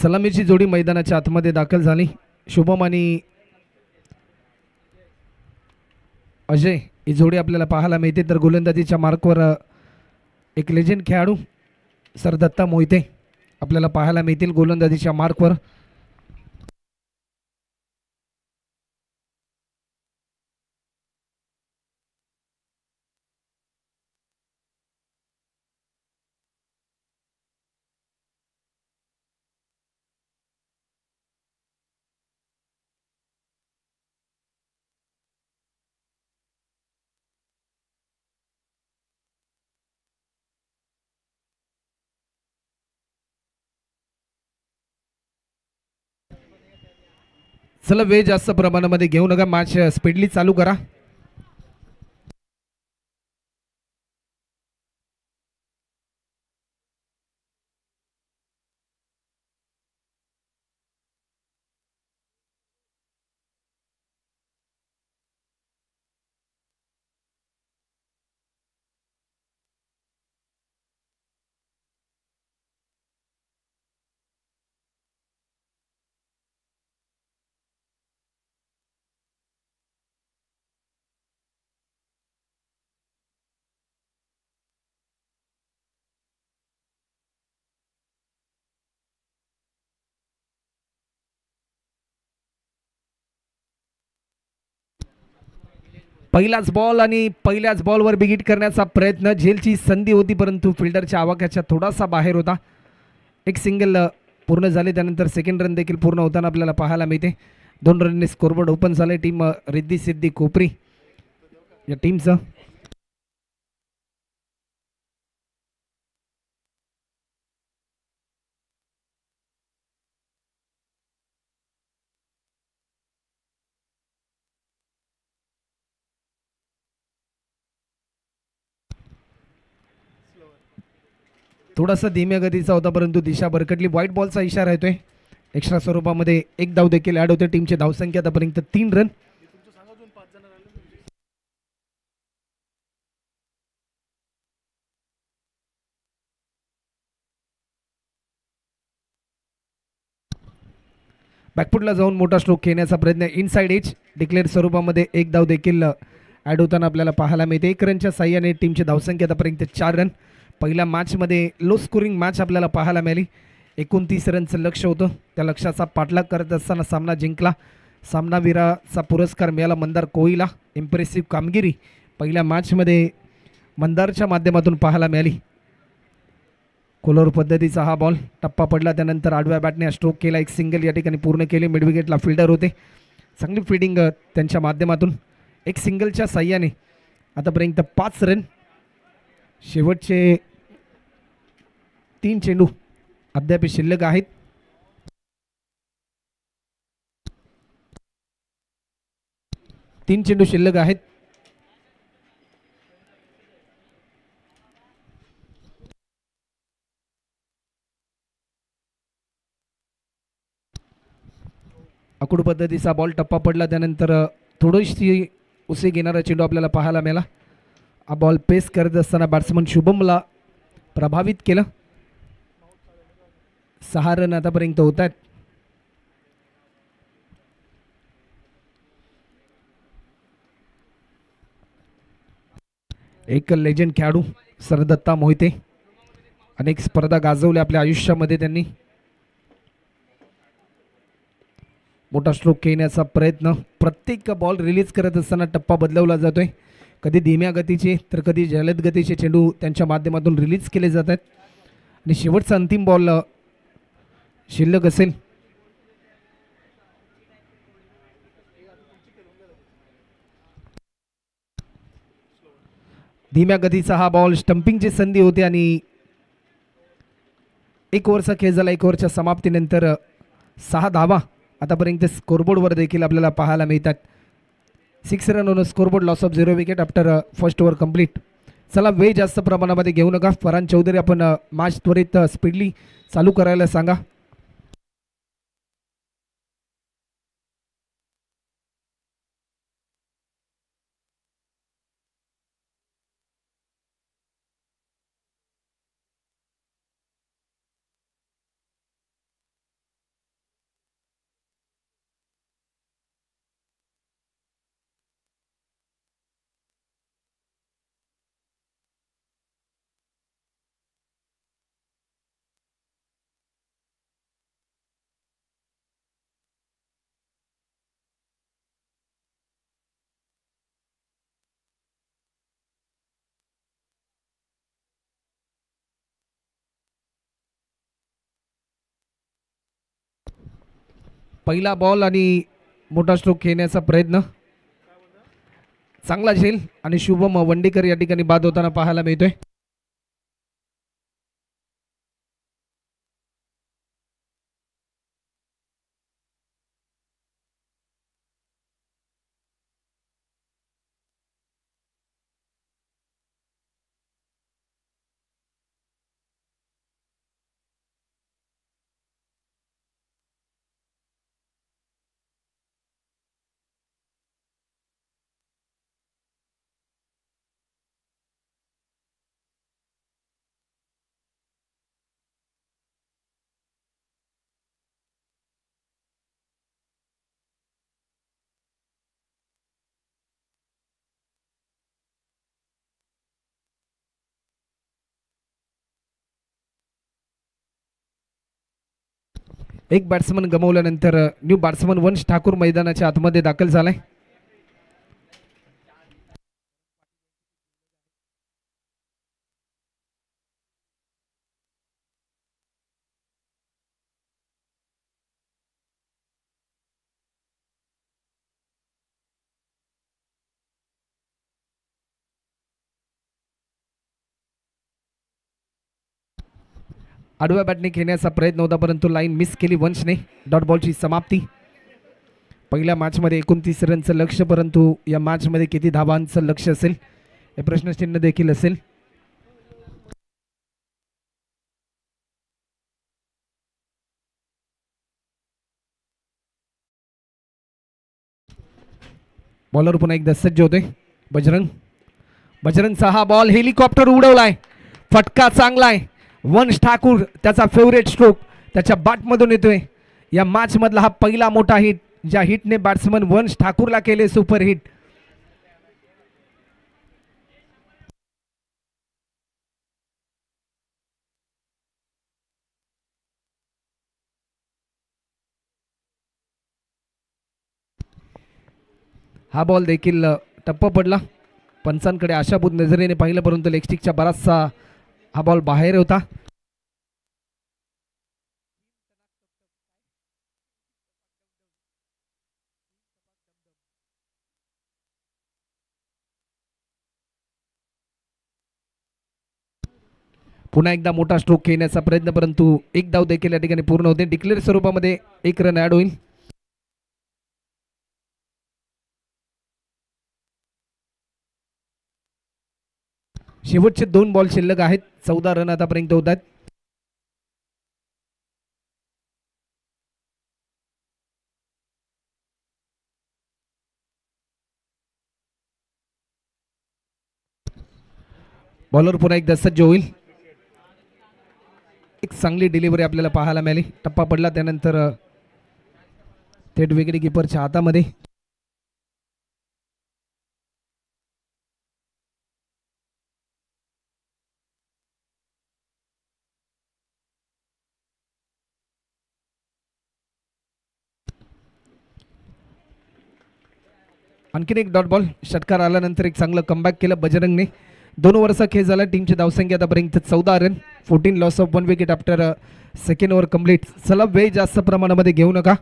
सलामीची जोडी मैदानाच्या आतमध्ये दाखल झाली. शुभम आणि अजय ही जोडी आपल्याला पाहायला मिळते. तर गोलंदाजीच्या मार्कवर एक लेजेंड खेळाडू सर दत्ता मोहिते आपल्याला पाहायला मिळतील गोलंदाजीच्या मार्कवर. चला वेळ जास्त प्रमाणामध्ये घेऊ नका, मॅच स्पीडली चालू करा. पहिलाच बॉल आणि पहिल्याच बॉलवर बिगिट करण्याचा प्रयत्न. झेलची संधी होती परंतु फिल्डरच्या आवाक्याच्या थोडासा बाहेर होता. एक सिंगल पूर्ण झाले, त्यानंतर सेकंड रन देखील पूर्ण होताना आपल्याला पाहायला मिळते. 2 रनने स्कोरबोर्ड ओपन झाले टीम रिद्धी सिद्धी कोपरी या टीमचं. थोडासा धीम्या गतीचा होता परंतु दिशा भरकटली. व्हाईट बॉलचा इशारा येतोय. एक्स्ट्रा स्वरूपामध्ये एक धाव देखील ऍड होते. टीमची धावसंख्या आतापर्यंत 3 रन. बॅकफुटला जाऊन मोठा स्ट्रोक खेळण्याचा प्रयत्न. इनसाइड एज डिक्लेअर स्वरूपामध्ये एक धाव देखील ऍड होताना आपल्याला पाहायला मिळते. 1 रनच्या साह्याने टीमची धावसंख्या आतापर्यंत 4 रन. पहिल्या मॅचमध्ये लो स्कोरिंग मॅच आपल्याला पाहायला मिळाली. 29 रनचं लक्ष होतं. त्या लक्ष्याचा पाठलाग करत असताना सामना जिंकला. सामनावीराचा पुरस्कार मिळाला मंदार कोळीला. इम्प्रेसिव्ह कामगिरी पहिल्या मॅचमध्ये मंदारच्या माध्यमातून पाहायला मिळाली. कोलोर पद्धतीचा हा बॉल टप्पा पडला, त्यानंतर आडव्या बॅटने स्ट्रोक केला. एक सिंगल या ठिकाणी पूर्ण केले. मिडविकेटला फिल्डर होते. चांगली फिल्डिंग त्यांच्या माध्यमातून. एक सिंगलच्या साह्याने आतापर्यंत 5 रन. शेवटचे 3 चेंडू अद्याप शिल्लक आहेत. तीन चेंडू शिल्लक आहेत. आकुड पद्धतीचा बॉल टप्पा पडला, त्यानंतर थोडीशी उसे घेणारा चेंडू आपल्याला पाहायला मिळाला. हा बॉल पेस करत असताना बॅट्समन शुभमला प्रभावित केलं. 6 रन आतापर्यंत होत आहेत. एक लेजंड खेळाडू सरदत्ता मोहिते, अनेक स्पर्धा गाजवल्या आपल्या आयुष्यामध्ये त्यांनी. मोठा स्ट्रोक खेळण्याचा प्रयत्न. प्रत्येक बॉल रिलीज करत असताना टप्पा बदलवला जातोय. कधी धीम्या गतीचे तर कधी जलद गतीचे चेंडू त्यांच्या माध्यमातून रिलीज केले जात आहेत. आणि शेवटचा अंतिम बॉल शिल्लक असेल. धीम्या गतीचा हा बॉल स्टंपिंगची संधी होती आणि 1 ओव्हरचा खेळ झाला. 1 ओव्हरच्या समाप्तीनंतर 6 धावा आतापर्यंत स्कोरबोर्डवर देखील आपल्याला पाहायला मिळतात. 6 run on scoreboard, loss of 0 wicket after first over complete. चला वेळ जास्त प्रमाणामध्ये घेऊ नका. फरहान चौधरी आपण मॅच त्वरित स्पीडली चालू करायला सांगा. पहिला बॉल आणि मोठा स्ट्रोक खेळण्याचा प्रयत्न चांगला झेल आणि शुभम वंडेकर या ठिकाणी बाद होताना पाहायला मिळतोय. एक बॅट्समन गमावल्यानंतर न्यू बॅट्समन वंश ठाकूर मैदानाच्या आतमध्ये दाखल झालाय. आडव्या बॅटने खेळण्याचा प्रयत्न होता परंतु लाईन मिस केली वंशने. डॉट बॉलची समाप्ती. पहिल्या मॅचमध्ये 29 रनचं लक्ष, परंतु या मॅचमध्ये किती धावांचं लक्ष असेल हे प्रश्नचिन्ह देखील असेल. बॉलर पुन्हा एकदा सज्ज होते. बजरंग. बजरंगचा हा बॉल हेलिकॉप्टर उडवलाय. फटका चांगलाय. वंश ठाकूर त्याचा फेवरेट स्ट्रोक त्याच्या बॅटमधून येतोय. या मॅच मधला हा पहिला मोठा हिट, ज्या हिटने बॅट्समन वंश ठाकूरला केले सुपर हिट. हा बॉल देखील टप्प पडला. पंचांकडे आशाभूत नजरेने पाहिलं परंतु लेगस्टिकच्या बराचसा हा बॉल बाहेर होता. पुन्हा एकदा मोठा स्ट्रोक खेळण्याचा प्रयत्न परंतु एक धाव देखील या ठिकाणी पूर्ण होते. डिक्लेअर स्वरूपामध्ये एक रन ऍड होईल. शेवटचे 2 बॉल शिल्लक आहेत. 14 रन आतापर्यंत होत आहेत. बॉलर पुन्हा एकदा सज्ज होईल. एक चांगली डिलिव्हरी आपल्याला पाहायला मिळाली. टप्पा पडला त्यानंतर थेट विकेट किपरच्या हातामध्ये. आणखीन एक डॉट बॉल. षटकार आल्यानंतर एक चांगलं कमबॅक केलं बजरंगने. 2 ओव्हरचा खेळ झाला. टीमची धावसंख्या आतापर्यंत 14 run. 14 loss of 1 wicket after second over complete. चला वेळ जास्त प्रमाणामध्ये घेऊ नका.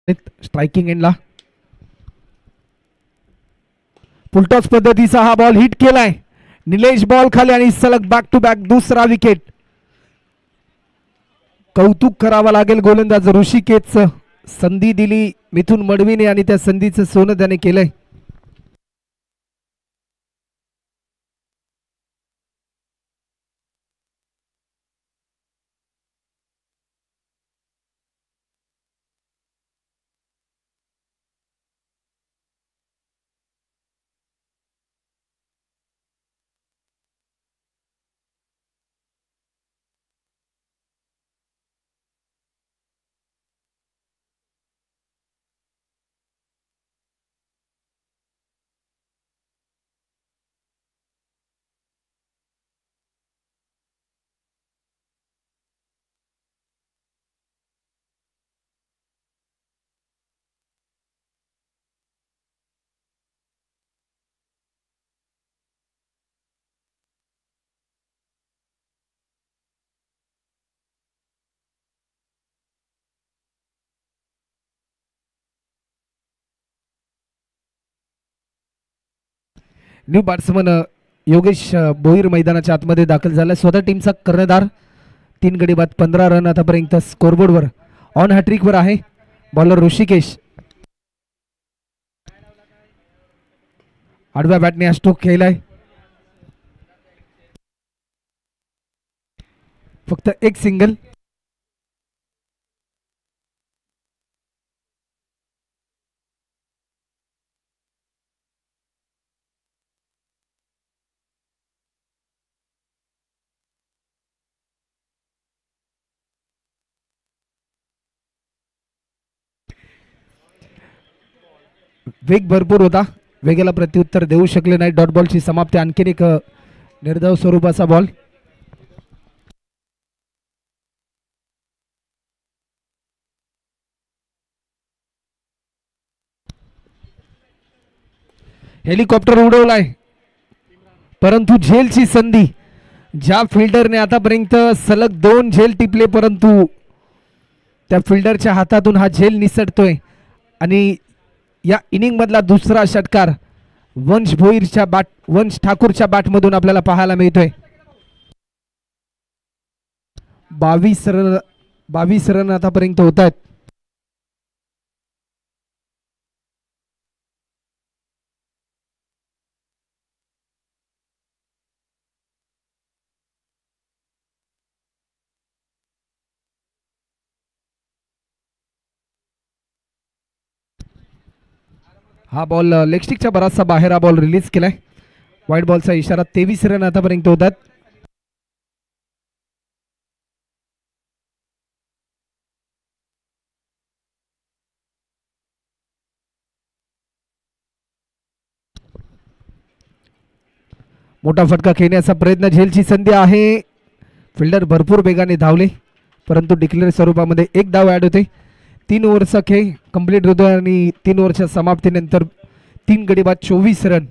स्ट्रायकिंग एंडला फुलटॉस पद्धतीचा हा बॉल हिट केलाय. निलेश बॉल खाली आणि सलग बॅक टू बॅक दुसरा विकेट. कौतुक करावं लागेल गोलंदाज ऋषिकेशचं. संधी दिली मिथुन मडवीने आणि त्या संधीचं सोनं त्याने केलंय. न्यू बॅट्समन योगेश भोईर मैदानाच्या आतमध्ये दाखल झाला. स्वतः टीमचा कर्णधार. 3 गडी बाद 15 रन आतापर्यंत स्कोरबोर्डवर. ऑन हॅट्रिकवर आहे बॉलर ऋषिकेश. आडव्या बॅटने हा स्ट्रोक केलाय. फक्त एक सिंगल. वेग भरपूर होता. वेगाला प्रत्युत्तर देऊ शकले नाही. डॉट बॉलची समाप्ती. आणखीन एक निर्धाव स्वरूपाचा बॉल. हेलिकॉप्टर उडवलाय परंतु झेलची संधी. ज्या फिल्डरने आतापर्यंत सलग 2 झेल टिपले परंतु त्या फिल्डरच्या हातातून हा झेल निसटतोय आणि या इनिंग मधला दुसरा षटकार वंश भोईरच्या बॅट वंश ठाकूरच्या बॅटमधून आपल्याला पाहायला मिळतोय. 22 रन आतापर्यंत होत आहेत. हा बॉल लेग स्टिकच्या बराचसा बाहेर हा बॉल रिलीज केलाय. वाईट बॉलचा इशारा. 23 रन आतापर्यंत होतात. मोठा फटका खेळण्याचा प्रयत्न. झेलची संधी आहे. फिल्डर भरपूर वेगाने धावले परंतु डिक्लेअर स्वरूपामध्ये एक धाव ऍड होते. 3 ओव्हरचा खेळ कंप्लीट होतो आणि 3 ओव्हरच्या समाप्तीनंतर 3 गडी बाद 24 रन.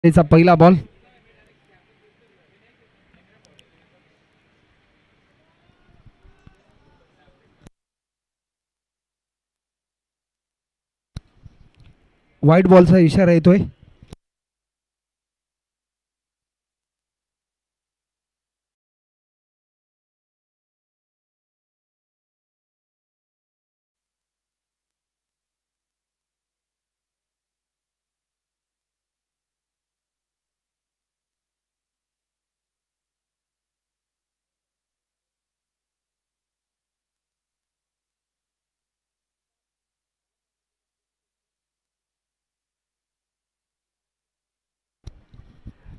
त्याचा पहिला बॉल व्हाईट बॉलचा इशारा येतोय.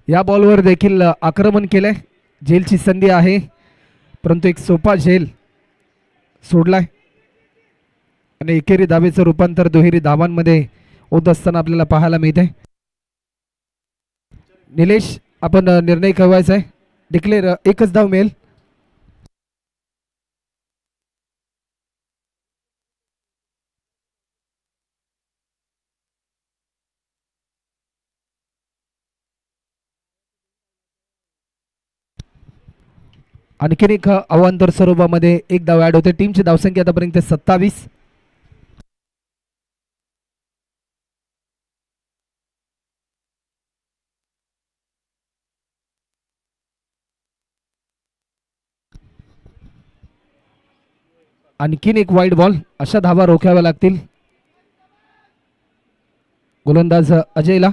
या बॉलवर देखील आक्रमण केलंय. झेलची संधी आहे परंतु एक सोपा झेल सोडलाय आणि एकेरी धावेचं रूपांतर दुहेरी धावांमध्ये होत असताना आपल्याला पाहायला मिळते. निलेश आपण निर्णय कळवायचा आहे. डिक्लेअर एकच धाव मिळेल. आणखीन एक अवांतर स्वरूपामध्ये एक धाव ऍड होते. टीमची धावसंख्या आतापर्यंत 27. आणखीन एक वाईट बॉल. अशा धावा रोखाव्या लागतील गोलंदाज अजयला.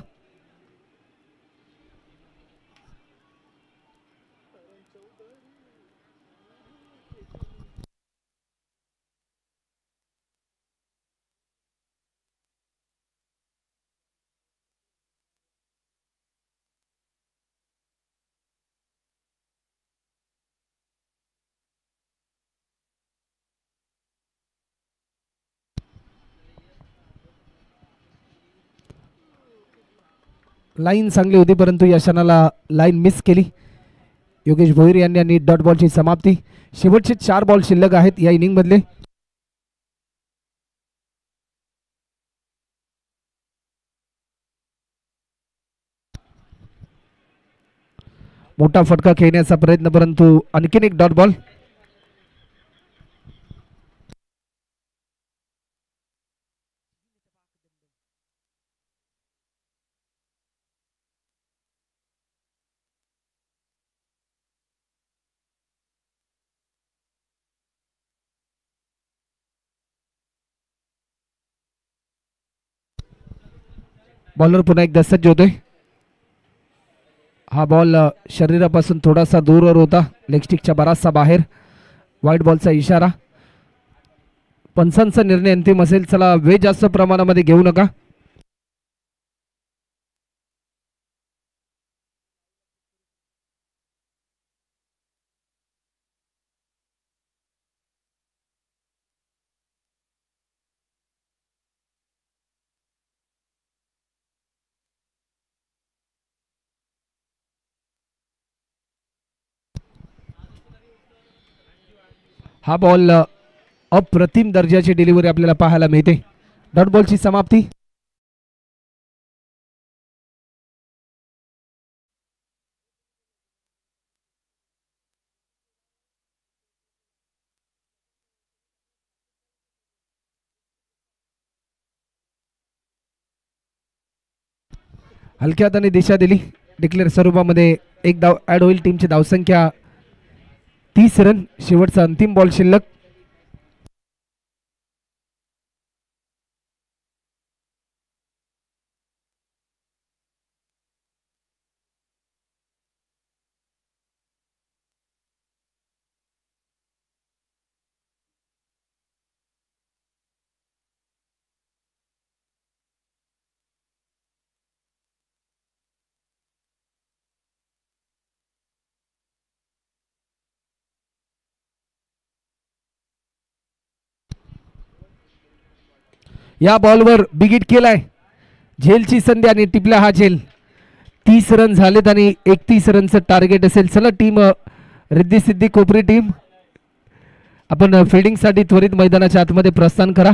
लाईन चांगली होती परंतु या क्षणाला लाईन मिस केली. योगेश भोईर यांनी डॉट बॉलची समाप्ती. शेवटचे 4 बॉल शिल्लक आहेत या इनिंग मधले. मोठा फटका खेळण्याचा प्रयत्न परंतु आणखीन एक डॉट बॉल. बॉलर पुन्हा एकदा सज्ज होतोय. हा बॉल शरीरापासून थोडासा दूरवर होता. लेगस्टिकच्या बराचसा बाहेर. व्हाईट बॉलचा इशारा. पंचांचा निर्णय अंतिम असेल. चला वेळ जास्त प्रमाणामध्ये घेऊ नका. हा बॉल अप्रतिम दर्जाची डिलिव्हरी आपल्याला पाहायला मिळते. डॉट बॉलची समाप्ती. हलक्या हाताने दिशा दिली. डिक्लेअर स्वरूपामध्ये एक धाव ऍड होईल. टीमची धावसंख्या 30 रन. शेवटचा अंतिम बॉल शिल्लक. या बॉलवर बिगिट केलाय. झेलची संधी आणि टिपला हा झेल. 30 रन झालेत आणि 31 रनचं टार्गेट असेल. चला टीम रिद्धी सिद्धी कोपरी टीम आपण फिल्डिंगसाठी त्वरित मैदानाच्या आतमध्ये प्रस्थान करा.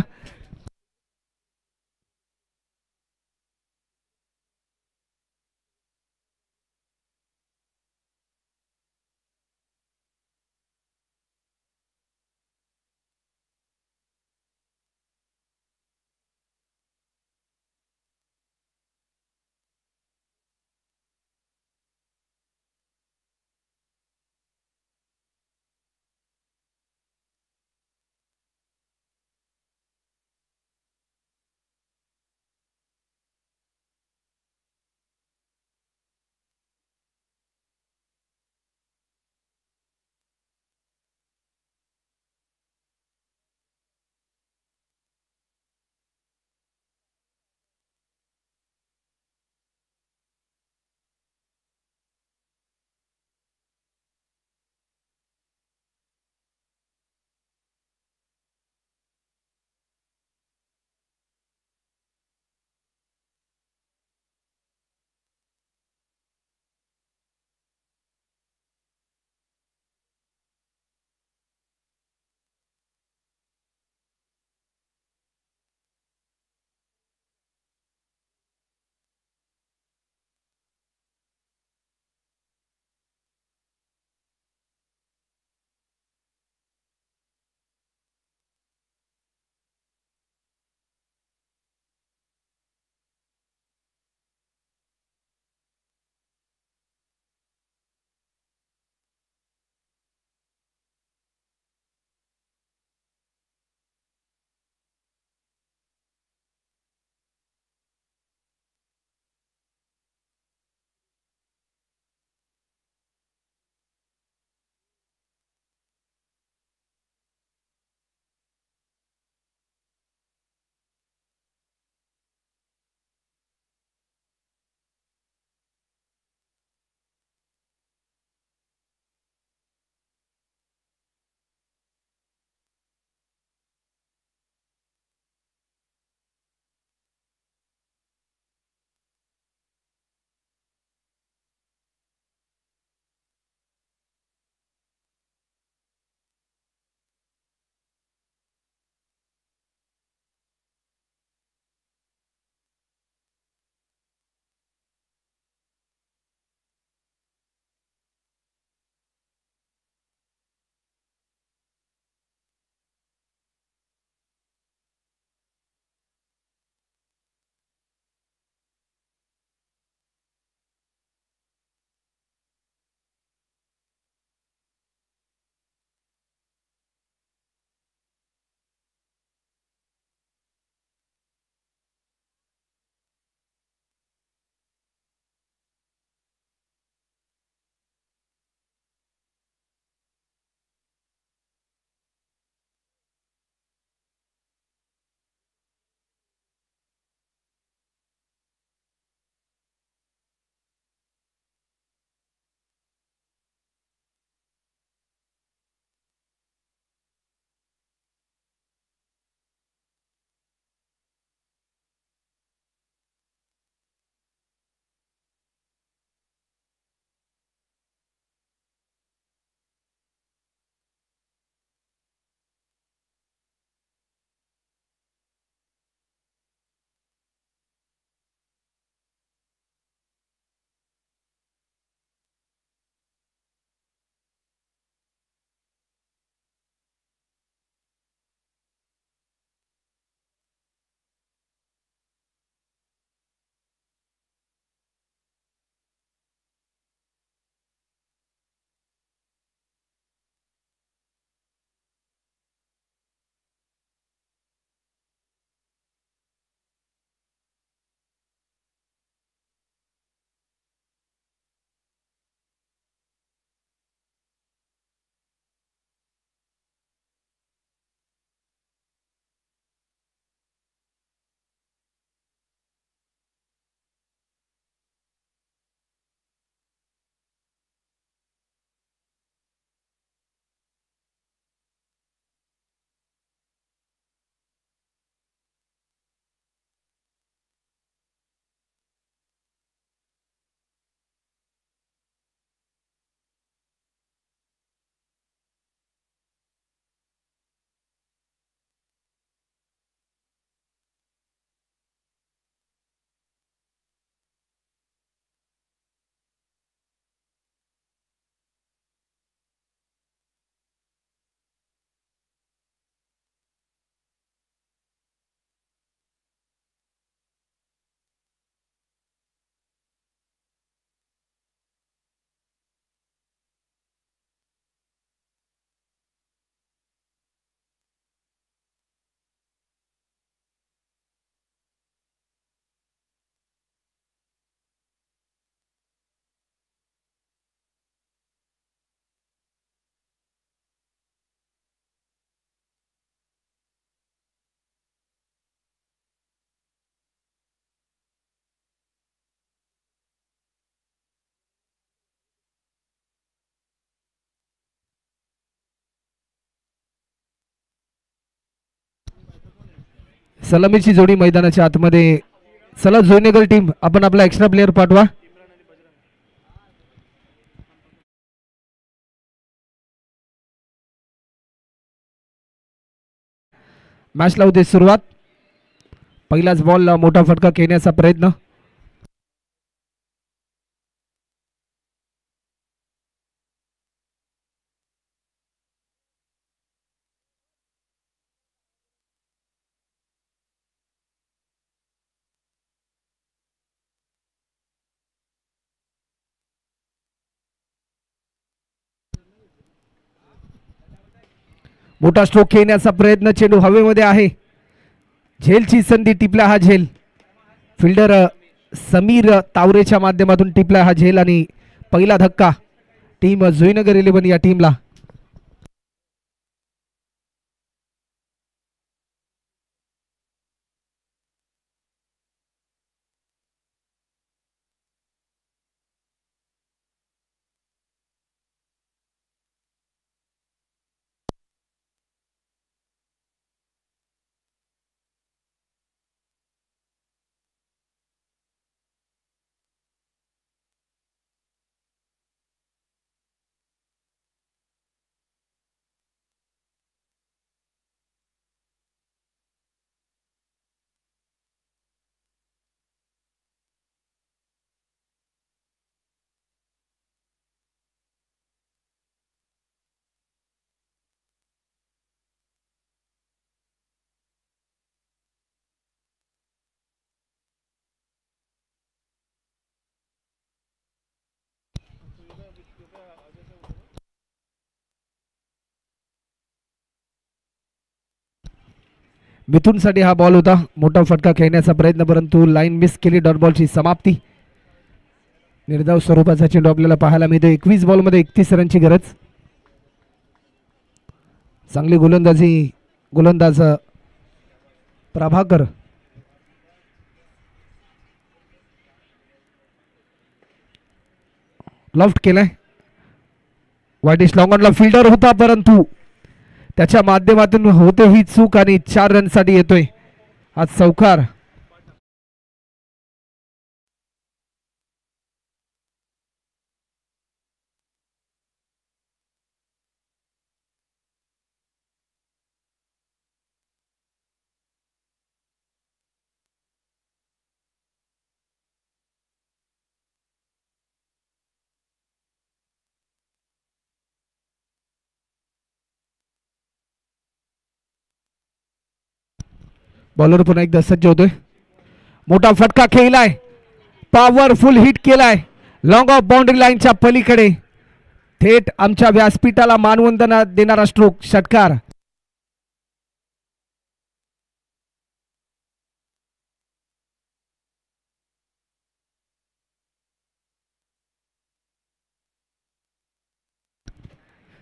सलामीची जोडी मैदानाच्या आतमध्ये. चला जोईनगर टीम, आपण आपला एक्स्ट्रा प्लेअर पाठवा. मॅचला होते सुरुवात. पहिलाच बॉल मोठा फटका खेळण्याचा प्रयत्न. मोठा स्ट्रोक खेळण्याचा प्रयत्न. चेंडू हवेमध्ये आहे. झेलची संधी, टिपला हा झेल. फिल्डर समीर तावरेच्या माध्यमातून टिपला हा झेल आणि पहिला धक्का टीम जोईनगर 11 या टीमला. मिथुनसाठी हा बॉल होता. मोठा फटका खेळण्याचा प्रयत्न, परंतु लाईन मिस केली. डॉट बॉलची समाप्ती. निर्धाव स्वरूपाचा चेंडू आपल्याला पाहायला मिळतो. 21 बॉलमध्ये 31 रनची गरज. चांगली गोलंदाजी, गोलंदाज प्रभाकर. लॉफ्ट केलाय. वाईटिश लॉंगॉनला फिल्डर होता, परंतु त्याच्या माध्यमातून होते ही चूक आणि 4 रनसाठी येतोय आज चौकार. बॉलर पुन्हा एकदा सज्ज होतोय. मोठा फटका खेळलाय. पॉवरफुल हिट केलाय. लॉंग ऑफ बाउंड्री लाईनच्या पलीकडे थेट आमच्या व्यासपीठाला मानवंदना देणारा स्ट्रोक, षटकार.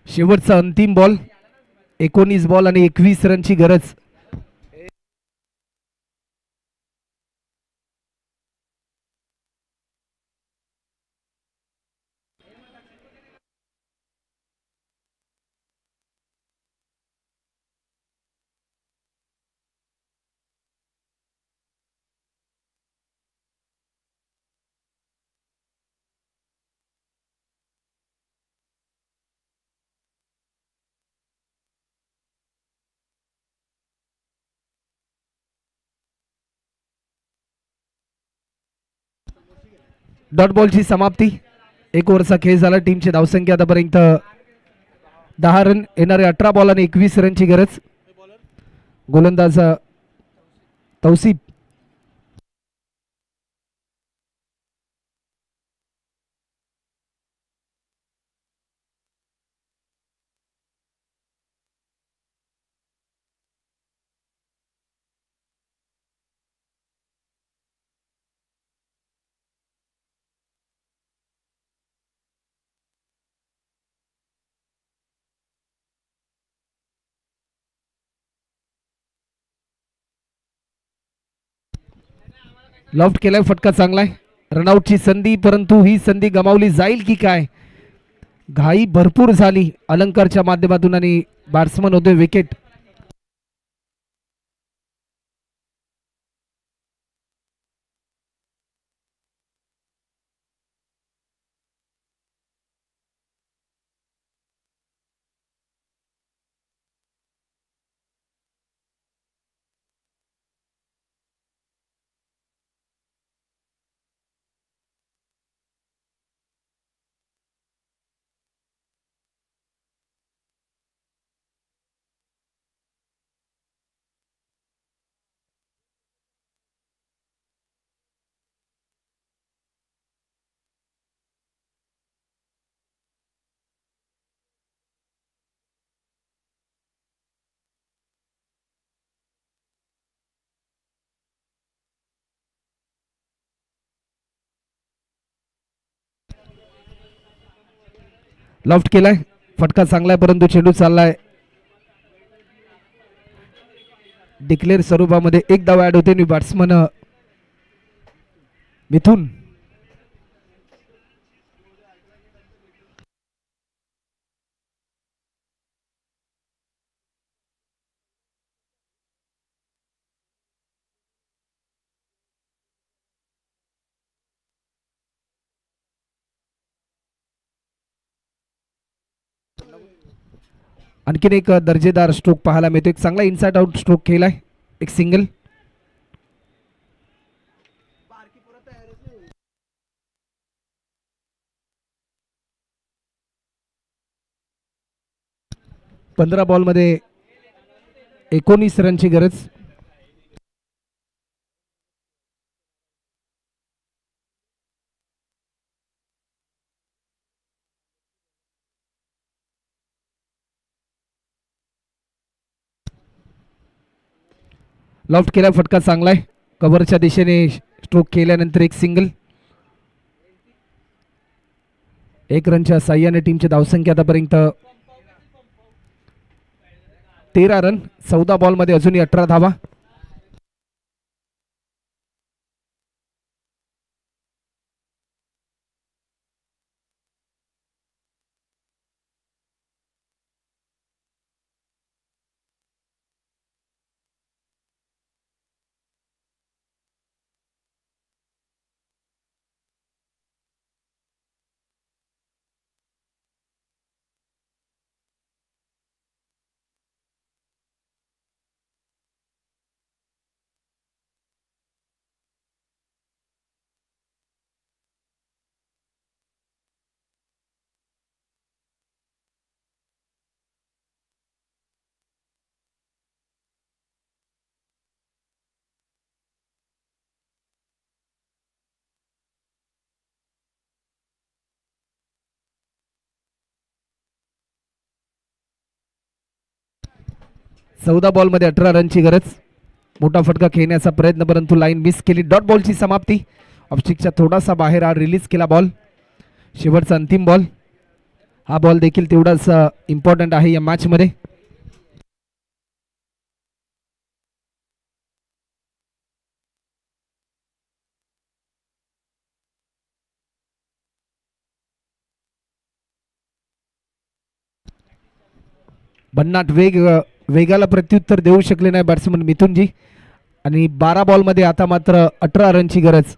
शेवटचा अंतिम बॉल. 19 बॉल आणि 21 रनची गरज. डॉट बॉलची समाप्ती. 1 ओव्हरचा खेळ झाला. टीमची धावसंख्या आतापर्यंत 10 रन. येणारे 18 बॉल आणि 21 रनची गरज. गोलंदाज तौसिफ. लॉफ्ट केलाय. फटका चांगलाय. रनआउटची संधी, परंतु ही संधी गमावली जाईल की काय. घाई भरपूर झाली अलंकारच्या माध्यमातून आणि बॅट्समन होते विकेट. लॉफ्ट केलाय, फटका चांगलाय परंतु चेंडू चाललाय. डिक्लेअर स्वरूपामध्ये एक धाव ऍड होते. बॅट्समन मिथून. आणखीन एक दर्जेदार स्ट्रोक पाहायला मिळतो. एक चांगला इनसाइड आउट स्ट्रोक केलाय, एक सिंगल. पंधरा बॉल मध्ये 19 रनची गरज. लॉफ्ट केला, फटका चांगलाय. कव्हरच्या दिशेने स्ट्रोक केल्यानंतर एक सिंगल. 1 रनच्या साह्याने टीमची धावसंख्या आतापर्यंत 13 रन. 14 बॉल मध्ये अजूनही 18 धावा. चौदा बॉल मध्ये 18 रनची गरज. मोठा फटका खेळण्याचा प्रयत्न परंतु लाईन मिस केली. डॉट बॉलची समाप्ती. ऑफस्टिकच्या थोडासा बाहेर हा रिलीज केला बॉल. शेवटचा अंतिम बॉल. हा बॉल देखील तेवढाच इम्पॉर्टंट आहे या मॅच मध्ये. भन्नाट वेगाला प्रत्युत्तर देऊ शकले नाही बॅट्समन मिथुनजी. आणि 12 बॉल मध्ये आता मात्र 18 रनची गरज.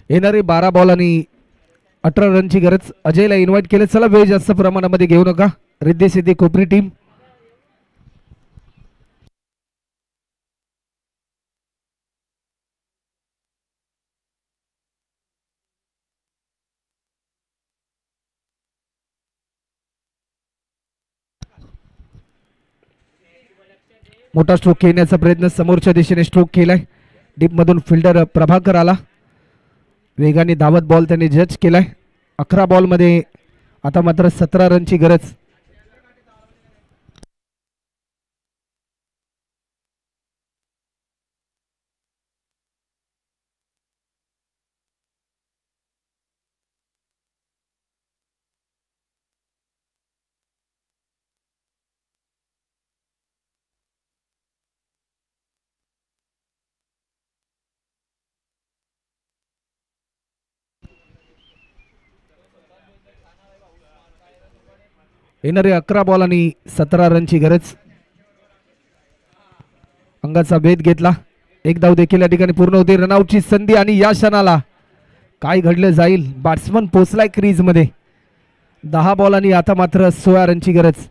येणारे 12 बॉल आणि 18 रनची गरज. अजयला इन्व्हाइट केले. चला वेळ जास्त प्रमाणामध्ये घेऊ नका. रिद्धी सिद्धी कोपरी टीम. मोठा स्ट्रोक खेळण्याचा प्रयत्न, समोरच्या दिशेने स्ट्रोक केलाय. डीपमधून फिल्डर प्रभाकर आला. वेगाने धावत बॉल त्याने जज केलाय. 11 बॉलमध्ये आता मात्र 17 रनची गरज. येणारे 11 बॉल आणि 17 रनची गरज. अंगाचा भेद घेतला. एक धाव देखील या ठिकाणी पूर्ण होते. रनआउटची संधी आणि या क्षणाला काय घडलं जाईल. बॅट्समन पोचलाय क्रीज मध्ये. 10 बॉल आणि आता मात्र 16 रनची गरज.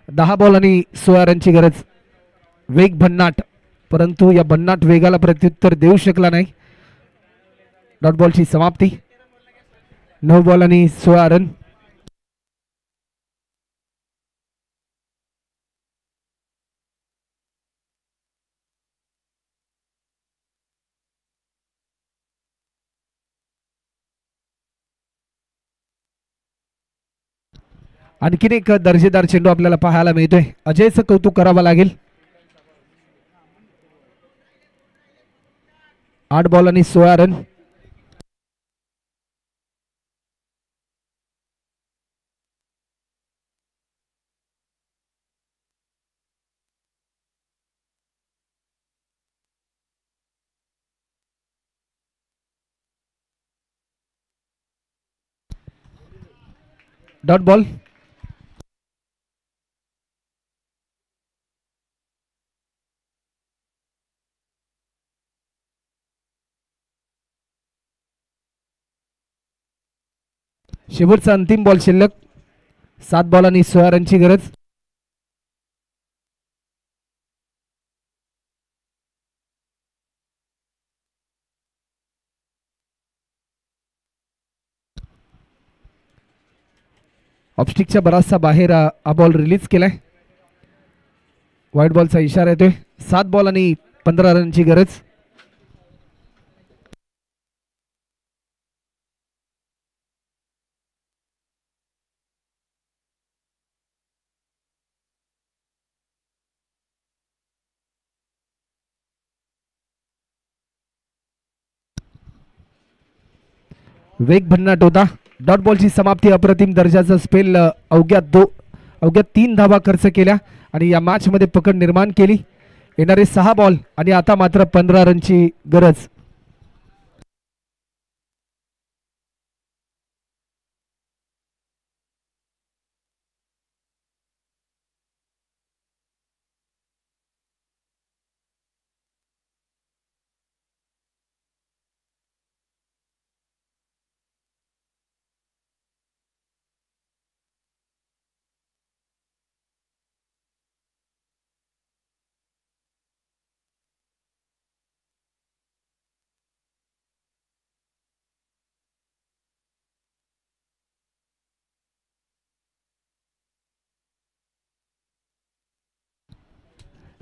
दहा बॉल आणि 16 रनची गरज. वेग भन्नाट, परंतु या भन्नाट वेगाला प्रत्युत्तर देऊ शकला नाही. डॉट बॉलची समाप्ती. 9 बॉल आणि 16 रन. आणखीन एक दर्जेदार चेंडू आपल्याला पाहायला मिळतोय. अजयचं कौतुक करावं लागेल. 8 बॉल आणि 16 रन. Dot ball. शेवटचा अंतिम बॉल शिल्लक. 7 बॉल आणि 16 रनची गरज. ऑफस्टिकच्या बराचसा बाहेर हा बॉल रिलीज केलाय. व्हाईट बॉलचा इशारा येतोय. 7 बॉल आणि 15 रनची गरज. वेग भन्नाट होता. डॉट बॉलची समाप्ती. अप्रतिम दर्जाचा स्पेल. अवघ्या 3 धावा खर्च केल्या आणि या मॅच मध्ये पकड निर्माण केली. येणारे 6 बॉल आणि आता मात्र 15 रनची गरज.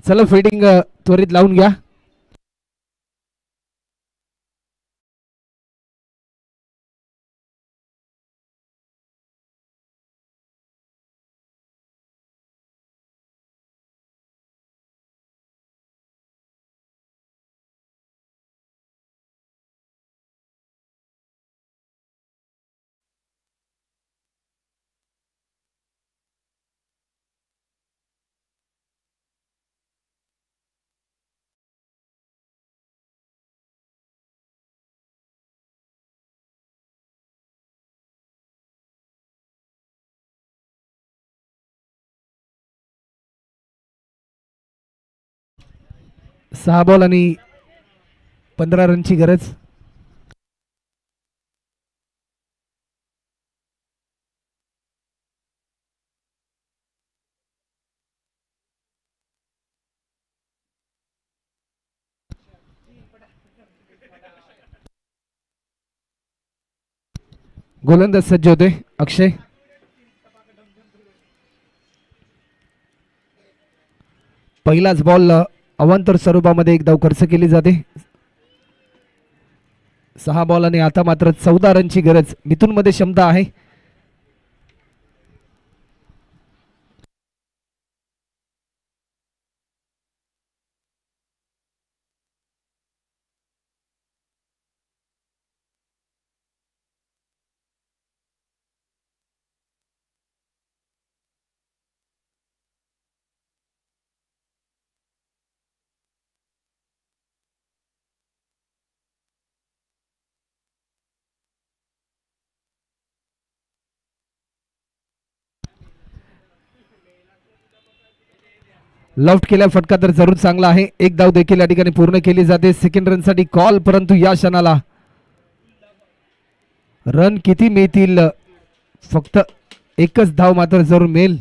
चला फिल्डिंग त्वरित लावून घ्या. 6 बॉल आणि 15 रनची गरज. गोलंदाज सज्ज होते अक्षय. पहिलाच बॉल अवांतर स्वरूपामध्ये एक धाव खर्च केली जाते. 6 बॉल आणि आता मात्र 14 रनची गरज. मिथुन मध्ये क्षमता आहे. लॉफ्ट केल्या फटका तर जरूर चांगला आहे. एक धाव देखील या ठिकाणी पूर्ण केली जाते. सेकंड रन साठी कॉल, परंतु या क्षणाला रन किती मिळतील? फक्त एकच धाव मात्र जरूर मिळेल.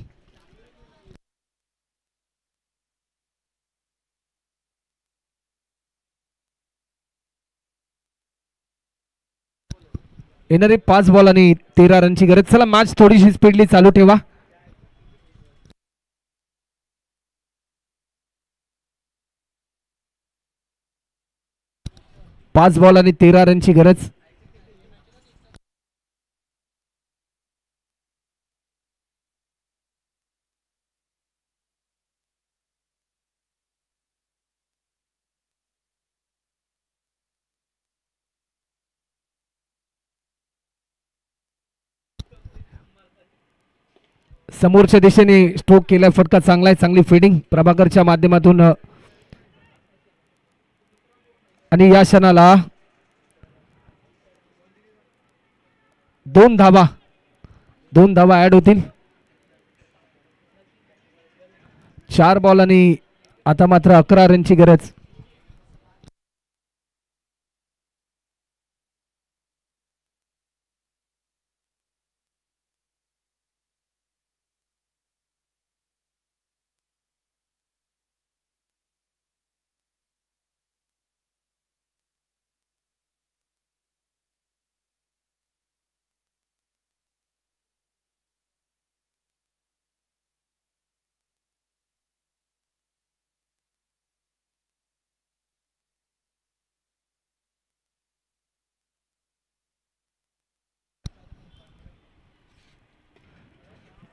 येणारे 5 बॉल आणि 13 रनची गरज. चला मॅच थोडीशी स्पीडली चालू ठेवा. 5 बॉल आणि 13 रनची गरज. समोरच्या दिशेने स्ट्रोक केला फटका चांगला आहे. चांगली फिडिंग प्रभाकरच्या माध्यमातून. आणि या क्षणाला 2 धावा ऍड होतील. 4 बॉल आणि आता मात्र 11 रनची गरज.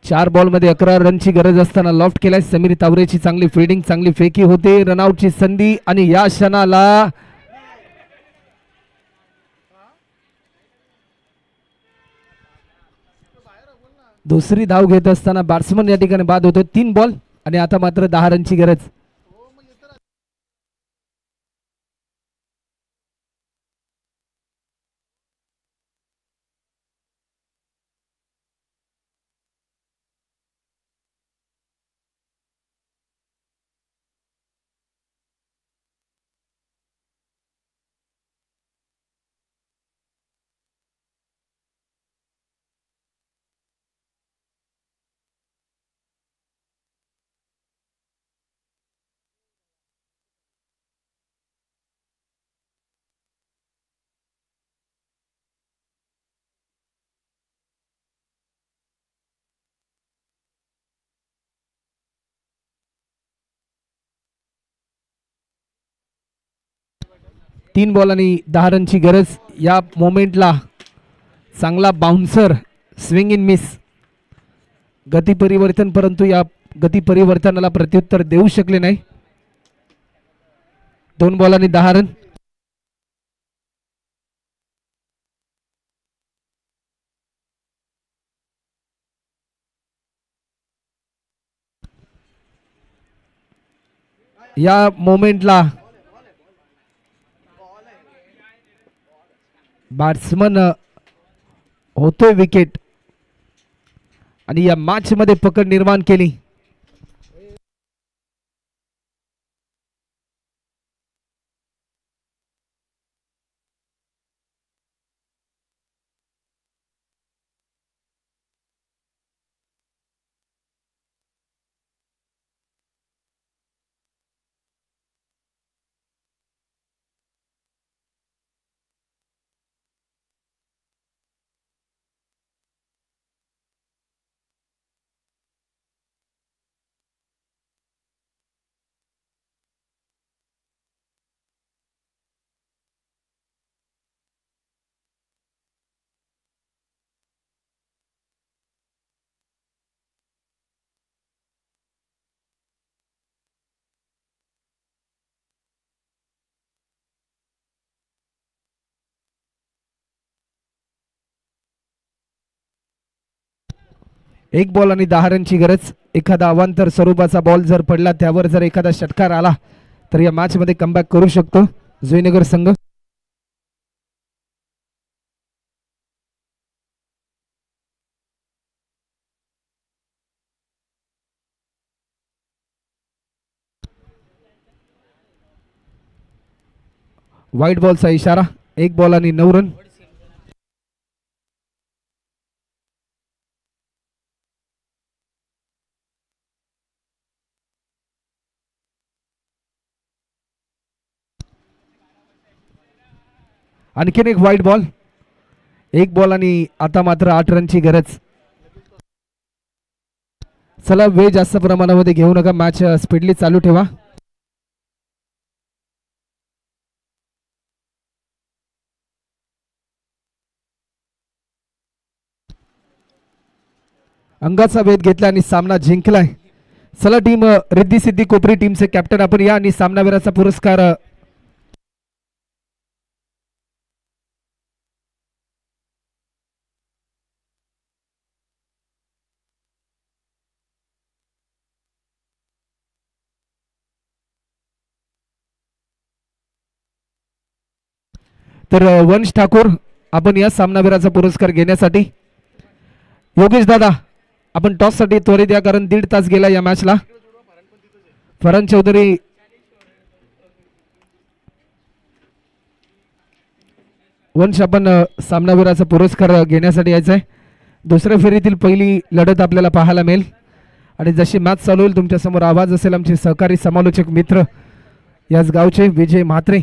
चार बॉल मध्ये 11 रनची गरज असताना लॉफ्ट केलाय. समीर तावरेची चांगली फिल्डिंग, चांगली फेकी होते. रनआउटची संधी आणि या क्षणाला दुसरी धाव घेत असताना बॅट्समन या ठिकाणी बाद होतो. 3 बॉल आणि आता मात्र 10 रनची गरज. तीन बॉल आणि 10 रनची गरज. या मोमेंटला चांगला बाउन्सर, स्विंग इन मिस, गती परिवर्तन, परंतु या गती परिवर्तनाला प्रत्युत्तर देऊ शकले नाही. 2 बॉल आणि 10 रन. या मोमेंटला बॅट्समन होतोय विकेट आणि या मॅच मध्ये पकड निर्माण केली. एक बॉल आणि 10 रनची गरज. एखादा अवांतर स्वरूपाचा बॉल जर पडला त्यावर जर एखादा षटकार आला तर या मॅच मध्ये कमबॅक करू शकतो जयनगर संघ. व्हाईट बॉलचा इशारा. एक बॉल आणि 9 रन. आणखीन एक व्हाईट बॉल. एक बॉल आणि आता मात्र 8 रनची गरज. चला वेळ जास्त प्रमाणामध्ये घेऊ नका, मॅच स्पीडली चालू ठेवा. अंगाचा वेध घेतला आणि सामना जिंकलाय. चला टीम रिद्धी सिद्धी कोपरी टीमचे कॅप्टन आपण या आणि सामनावीराचा पुरस्कार तर वंश ठाकूर आपण या सामनावीराचा पुरस्कार घेण्यासाठी. योगेश दादा आपण टॉस साठी त्वरित या, कारण 1.5 तास गेला या मॅचला. फरहान चौधरी वंश आपण सामनावीराचा पुरस्कार घेण्यासाठी यायचं आहे. दुसऱ्या फेरीतील पहिली लढत आपल्याला पाहायला मिळेल आणि जशी मॅच चालू होईल तुमच्या समोर आवाज असेल आमचे सहकारी समालोचक मित्र याच गावचे विजय म्हात्रे